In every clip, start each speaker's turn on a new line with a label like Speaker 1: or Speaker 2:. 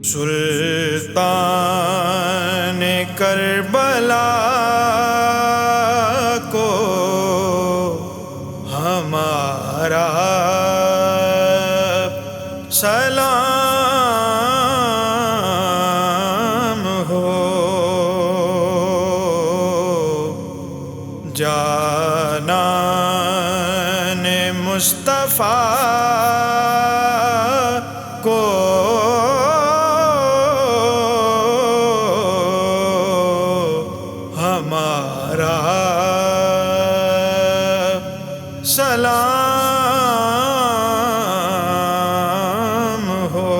Speaker 1: سلطان کربلا کو ہمارا سلام ہو، جانان مصطفیٰ کو ہمارا سلام ہو۔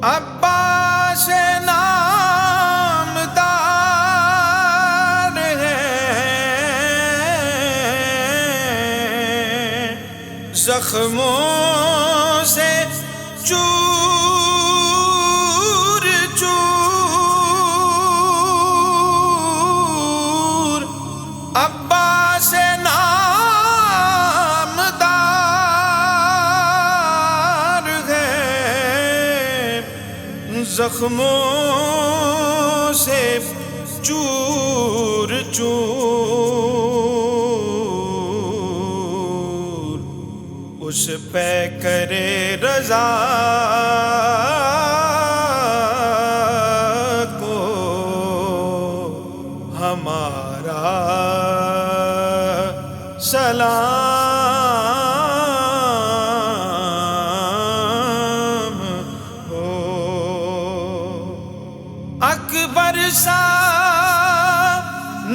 Speaker 1: عباس نامدار ہیں، زخموں سے چور چور، عباس نامدار ہیں، زخموں سے چور چور، اس پہ کرے رضا کو ہمارا سلام ہو۔ اکبر سا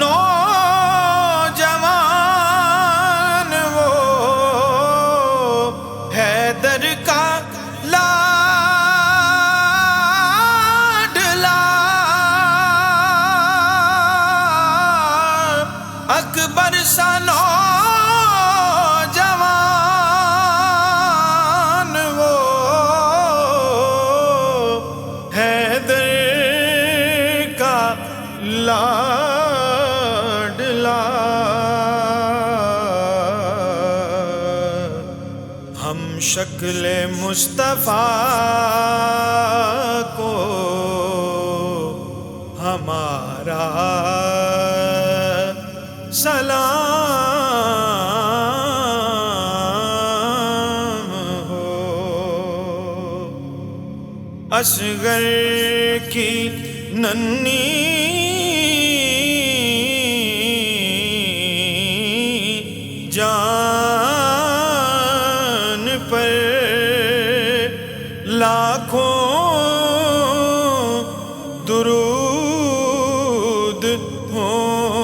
Speaker 1: نوجوان وہ، حیدر کا لاڈلا، اکبر سا نوجوان وہ، حیدر کا لاڈلا، ہم شکل مصطفیٰ کو ہمارا سلام ہو۔ اصغر کی ننھی جان پر لاکھوں درود ہوں،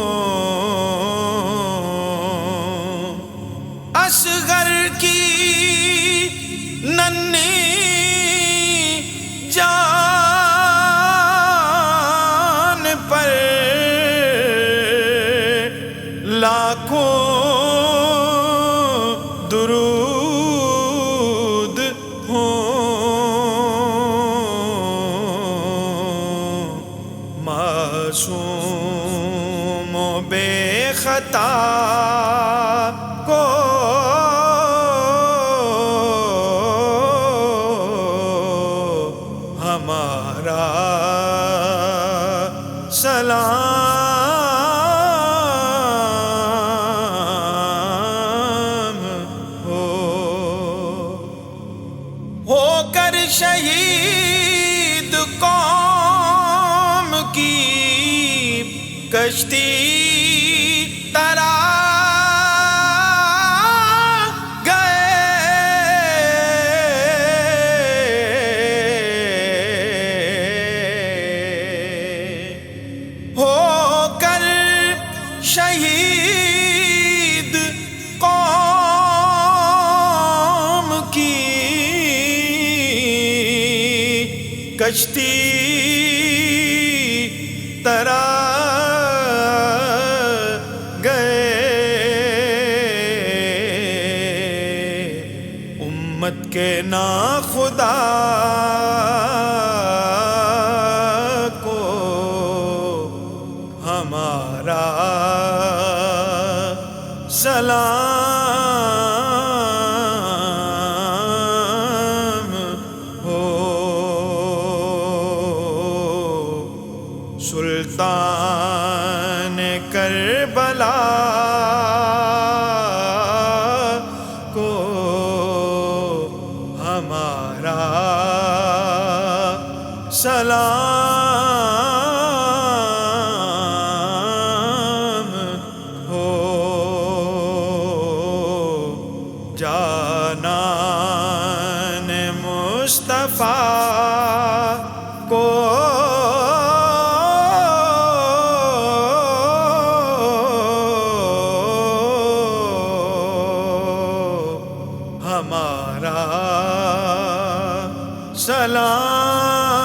Speaker 1: اصغر کی ننھی جان پر لاکھوں درود ہوں، معصوم و بے خطا کو ہمارا سلام ہو کر شہید قوم کی کشتی ترا شہید قوم کی کشتی ترا گئے، امت کے ناخدا کو ہمارا سلام ہو۔ سلطان کربلا کو ہمارا سلام ہو، جانان مصطفیٰ کو ہمارا سلام